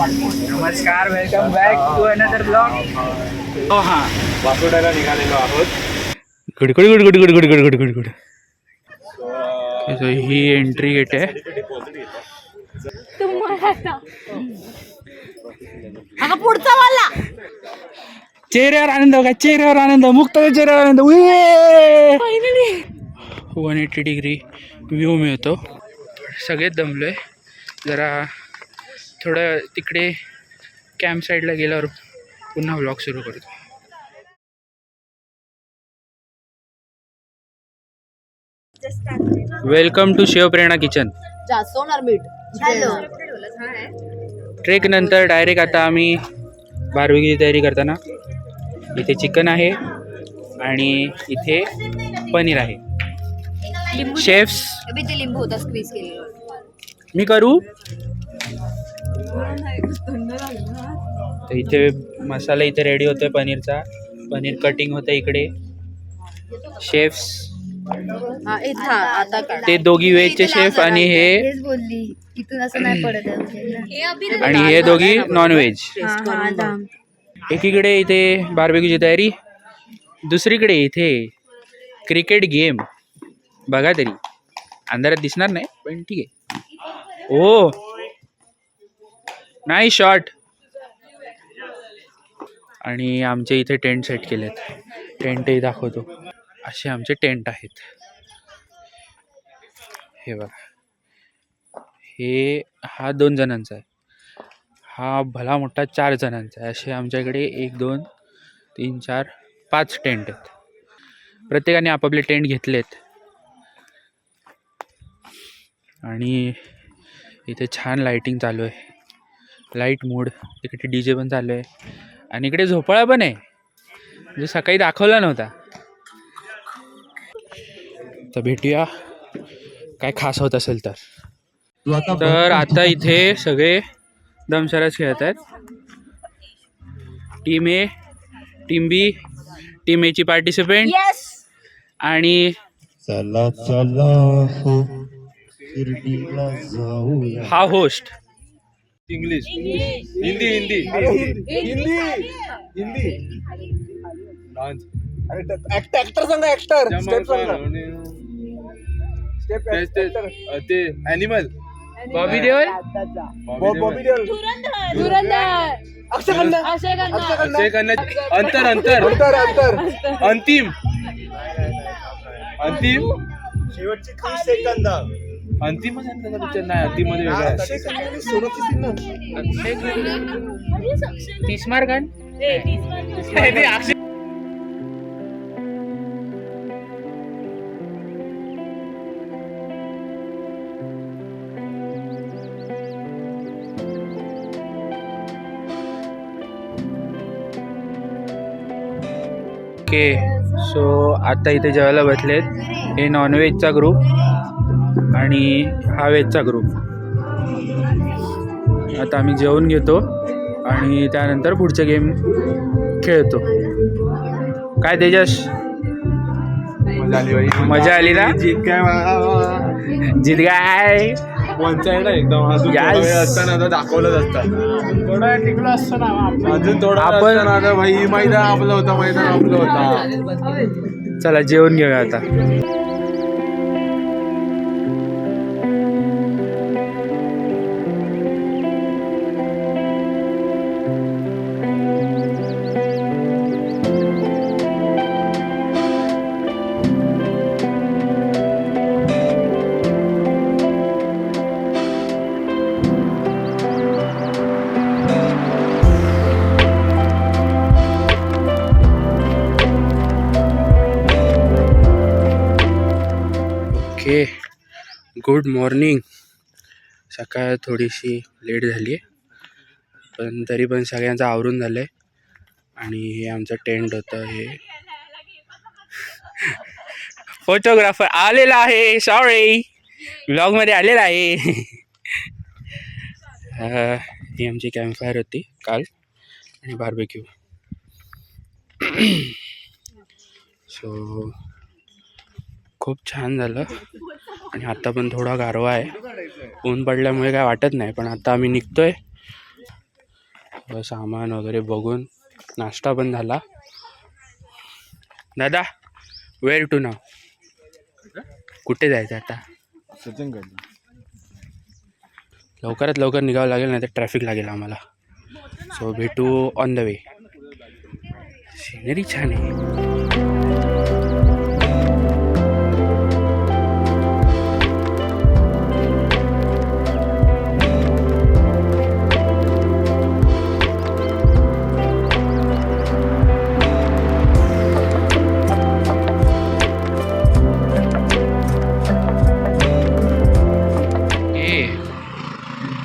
नमस्कार, welcome back to another blog. हो हा, वासोड्याला निघालेलो आहोत. Good good good good good good good good good good. ही एंट्री गेट आहे. पुढचा वाला चेहऱ्यावर आनंद बघा, चेहऱ्यावर आनंद, मुक्त चेहऱ्यावर आनंद. 180 डिग्री व्ह्यू मिळतो. सगळेच दमलोय. जरा थोडं तिकडे कॅम्प साईडला गेल्यावर पुन्हा व्लॉग सुरू करतो. Welcome to Shivprerna kitchen. जास्त होणार मीठ. हॅलो. ट्रेक नंतर डायरेक्ट आता आम्ही बार्बेक्यूची तयारी करताना. इथे चिकन आहे आणि इथे पनीर आहे. शेफ्स ते लिंबू होता स्क्वीज केलेला. मी करू. तर इथे मसाला इथे रेडी होतोय पनीरचा. पनीर कटिंग होतं इकडे. शेफ्स ते दोघी व्हेजचे शेफ आणि हे बोलली इथून असं नाही पडत. आणि हे दोघी नॉन व्हेज. एकीकडे इथे बार्बेक्यूची तयारी, दुसरीकडे इथे क्रिकेट गेम. बघा तरी अंधारात दिसणार नाही पण ठीक आहे. ओ नाही शॉट. आणि आमचे इथे टेंट सेट केलेत. टेंटही दाखवतो. असे आमचे टेंट आहेत. हे बघा, हा 2 जणांचा आहे. हा भला मोठा 4 जणांचा आहे. असे आमच्याकडे 1 2 3 4 5 टेंट आहेत. प्रत्येकाने आपापले टेंट घेतलेत. आणि इथे छान लाईटिंग चालू आहे. Light mood. इकडे DJ पण चालू आहे. आणि इकडे झोपाळा पण आहे, जो सकाळी दाखवला नव्हता. तर भेटूया काय खास होत असेल तर. आता इथे सगळे दमशराज खेळत आहेत. टीम ए, टीम बी. टीम एची पार्टिसिपेंट आणि चला चला हो शिर्डीला जाऊया. हा host. English, Hindi Hindi Hindi Hindi. Actor सांगा, ऍक्टर ते ॲनिमल. बॉबी देओल. बॉबी देओल. अक्षय खन्ना. अंतर अंतर अंतर अंतर. अंतिम अंतिम शेवटची 30 सेकंद. अंतिमच आहे त्याचा पिक्चर. नाही, अंतिम मध्ये वेगळा आहे. 30 मार्क. ओके, सो आता इथे जेवायला बसलेत. हे नॉनव्हेजचा ग्रुप आणि हा व्हेजचा ग्रुप. आता आम्ही जेवून घेतो आणि त्यानंतर पुढचे गेम खेळतो. काय तेजस, मजा आली ना? जीत काय जीत काय वन साइड आहे एकदम. अजून थोडा वेळ असताना दाखवलंच असतं. थोडा टिकलं असतं ना अजून थोडा आपण. भाई मैदान आपलं होता, मैदान आपलं होता. चला जेवून घेऊया आता. Okay, good morning. सकाळ थोडीशी लेट झाली आहे पण तरी पण सगळ्यांचं आवरून झालं आहे. आणि हे आमचं टेंट होतं. हे फोटोग्राफर आलेला आहे. सॉरी, व्लॉगमध्ये आलेला आहे. ही आमची कॅम्पफायर होती काल आणि बार्बेक्यू. सो खूप छान झालं. आणि आता पण थोडा गारवा आहे. ऊन पडल्यामुळे काय वाटत नाही. पण आता आम्ही निघतोय सामान वगैरे बघून नाश्ता पण झाला. दादा वेअर टू नाव, कुठे जायचं आता? सचिन लवकरात लवकर निघावं लागेल, नाही तर ट्रॅफिक लागेल आम्हाला. सो भेटू ऑन द वे. सिनरी छान आहे.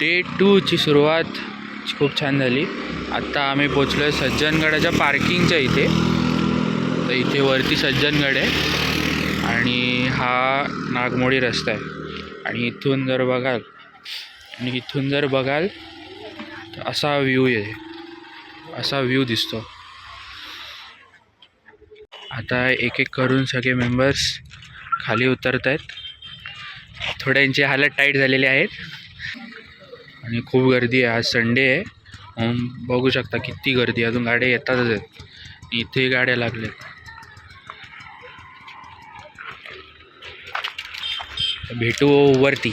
डे 2ची सुरुवात खूप छान झाली. आत्ता आम्ही पोचलो आहे सज्जनगडाच्या पार्किंगच्या इथे. तर इथे वरती सज्जनगड आहे आणि हा नागमोडी रस्ता आहे. आणि इथून जर बघाल तर असा व्ह्यू आहे, असा व्ह्यू दिसतो. आता एक एक करून सगळे मेंबर्स खाली उतरत आहेत. थोड्यांची हालत टाईट झालेली आहेत आणि खूप गर्दी आहे. आज संडे आहे, बघू शकता किती गर्दी. अजून गाड्या येतातच आहेत, इथे गाड्या लागल्या. भेटू वरती.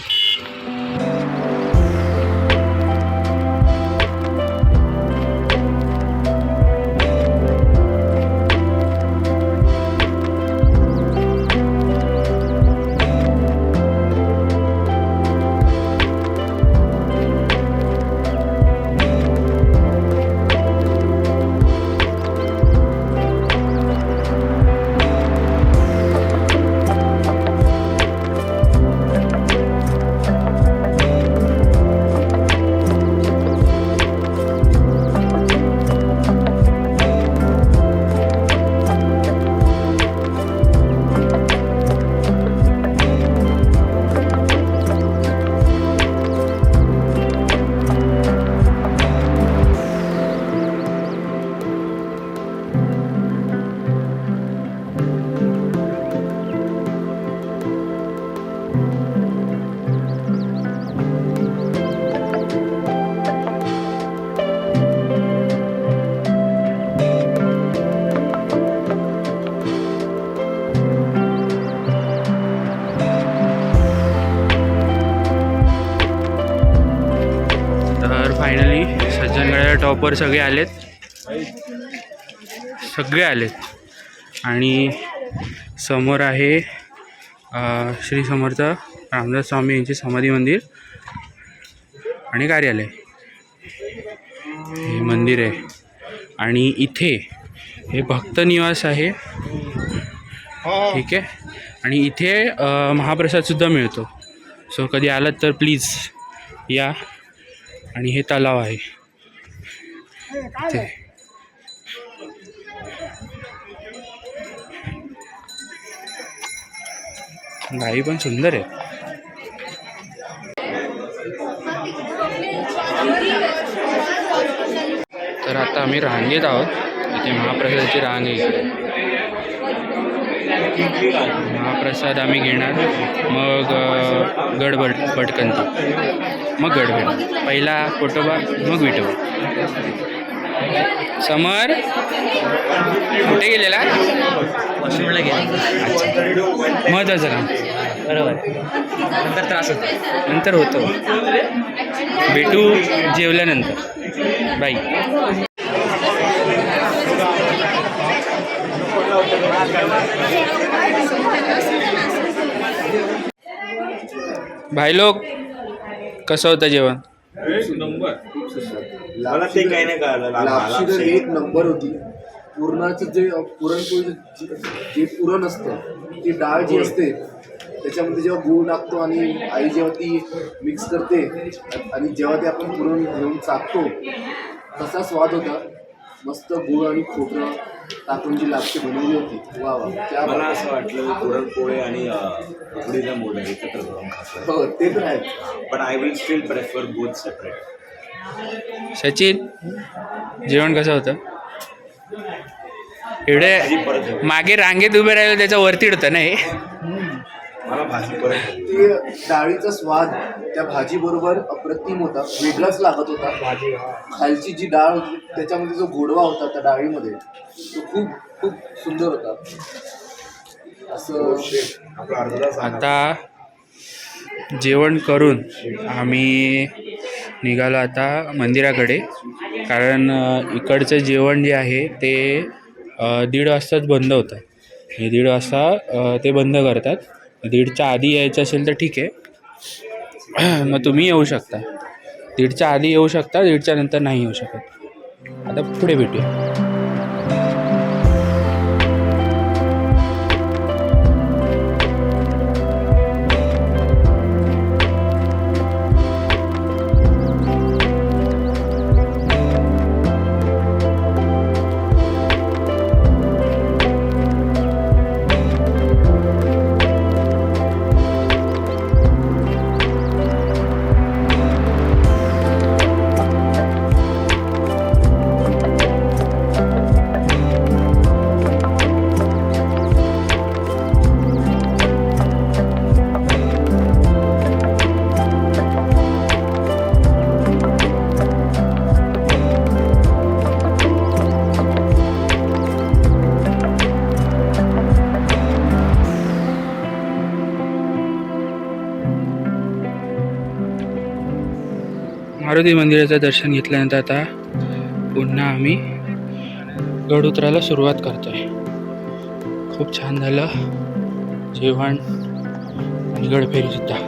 फायनली सज्जनगडाच्या टॉपवर सगळे आलेत आणि समोर आहे श्री समर्थ रामदास स्वामी यांचे समाधी मंदिर आणि कार्यालय. हे मंदिर आहे आणि इथे हे भक्त निवास आहे. ठीक आहे. आणि इथे महाप्रसादसुद्धा मिळतो. सो कधी आलात तर प्लीज या. आणि हे तलाव आहे इथे. गाई पण सुंदर आहे. तर आता आम्ही रांगेत आहोत. इथे महाप्रसादाची रांग आहे. महाप्रसाद आम्ही घेणार, मग गडबड भटकंती, मग गडबड. पहिला कोटोबा, मग विठोबा. समर कुठे गेलेला? वॉशरूमला गेला. अच्छा, महत्त्वाचं काम. बरोबर, नंतर त्रास होतो. नंतर होतो. भेटू जेवल्यानंतर. बाय. भाई लोक, कसं होतं जेवण? मला ते काही नाही कळलं. लापशी तर एक नंबर होती. पुरणाचं जे पुरणपोळी जे पुरण असतं, ती डाळ जी असते त्याच्यामध्ये जेव्हा गूळ टाकतो आणि आई जेव्हा ती मिक्स करते आणि जेव्हा ते आपण पुरण घेऊन चाकतो, तसा स्वाद होता. मस्त गूळ आणि खोबरं टाकून जी लापशी बनवली होती. वा वा. मला असं वाटलं पुरणपोळी आणि उकडीचा मोड एकत्र करून खातो. हो, ते तर आहे. पण I will still prefer both separate. Sachin, जेवण कसं होतं? एवढे मागे रांगेत उभे राहिलं त्याच्या वरती होतं ना हे. मला भाजी परत हवी. ते डाळीचा स्वाद त्या भाजी बरोबर अप्रतिम होता, वेगळाच लागत होता. खालची जी डाळ होती त्याच्यामध्ये जो गोडवा होता त्या डाळीमध्ये तो खूप खूप सुंदर होता. असं आपला अर्धा तास आता जेवण करून आम्ही निघालो आता मंदिराकडे, कारण इकडचं जेवण जे आहे ते 1:30 वाजताच बंद होतं. 1:30 वाजता ते बंद करतात. 1:30च्या आधी यायचं असेल तर ठीक आहे, मग तुम्ही येऊ शकता. 1:30च्या आधी येऊ शकता, 1:30च्या नंतर नाही येऊ शकत. आता पुढे भेटूया. मारुती मंदिराचं दर्शन घेतल्यानंतर आता पुन्हा आम्ही गड उतरायला सुरुवात करतोय. खूप छान झालं जेवण आणि गडफेरी सुद्धा.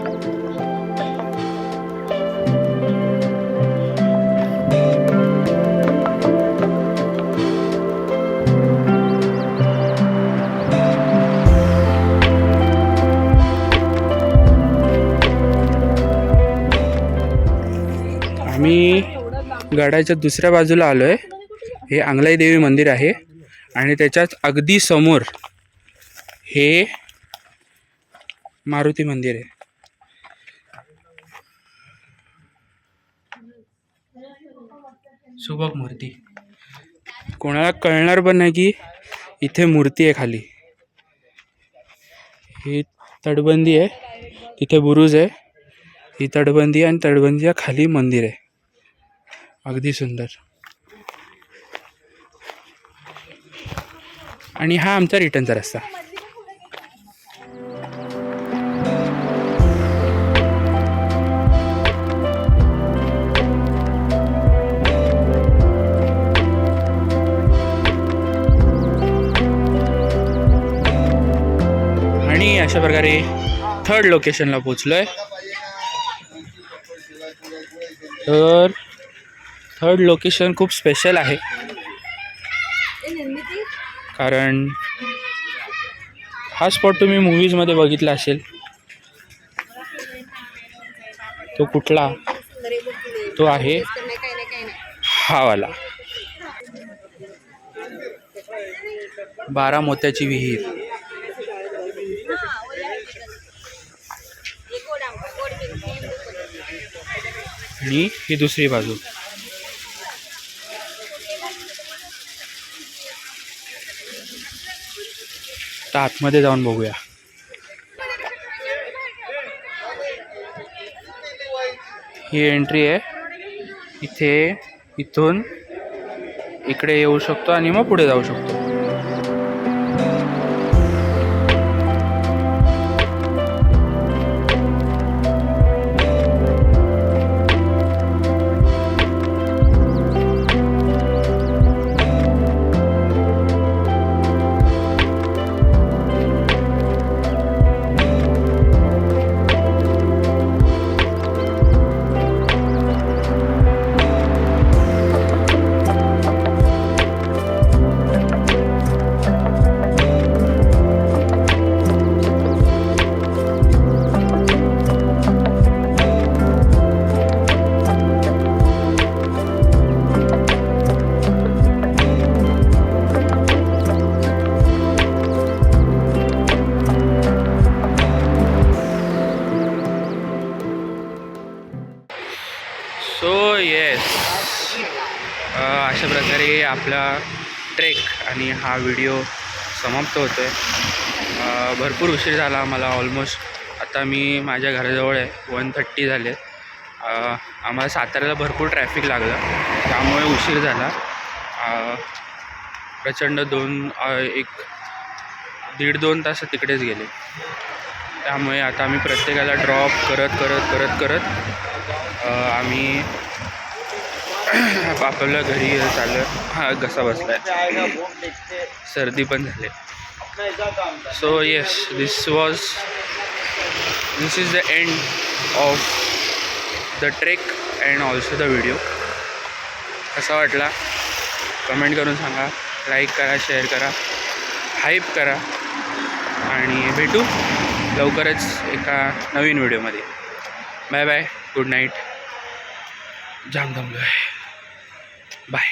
आम्ही गडाच्या दुसऱ्या बाजूला आलो आहे. हे अंगलाई देवी मंदिर आहे आणि त्याच्याच अगदी समोर हे मारुती मंदिर आहे. सुबक मूर्ती. कोणाला कळणार पण नाही की इथे मूर्ती आहे खाली. ही तटबंदी आहे, तिथे बुरुज आहे. ही तटबंदी आणि तटबंदीच्या खाली मंदिर आहे. अगदी सुंदर. आणि हा आमचा रिटर्नचा रस्ता. आणि अशा प्रकारे थर्ड लोकेशनला पोचलोय. तर थर्ड लोकेशन खूप स्पेशल आहे, कारण हा स्पॉट तुम्ही मूवीजमध्ये बघितला असेल. तो कुठला? तो आहे हा वाला 12 मोत्याची विहीर. आणि ही दुसरी बाजू. तर आतमध्ये जाऊन बघूया. ही एंट्री आहे. इथून इकडे येऊ शकतो आणि मग पुढे जाऊ शकतो. अशा प्रकारे आपला ट्रेक आणि हा व्हिडिओ समाप्त होतो आहे. भरपूर उशीर झाला आम्हाला. ऑलमोस्ट आता मी माझ्या घराजवळ आहे, 1:30 झाले. आम्हाला साताऱ्याला भरपूर ट्रॅफिक लागलं त्यामुळे उशीर झाला. प्रचंड 1.5-2 तास तिकडेच गेले. त्यामुळे आता आम्ही प्रत्येकाला ड्रॉप करत आम्ही आपल्या घरी चाललो. हा घसा बसला आहे, सर्दी पण झाली. So yes, this is the end of the trek and also the video. कसा वाटला कमेंट करून सांगा, लाईक करा, शेअर करा, हाईप करा आणि भेटू लवकरच एका नवीन व्हिडिओमध्ये. Bye bye, good night. जाम दमलो आहे. बाय.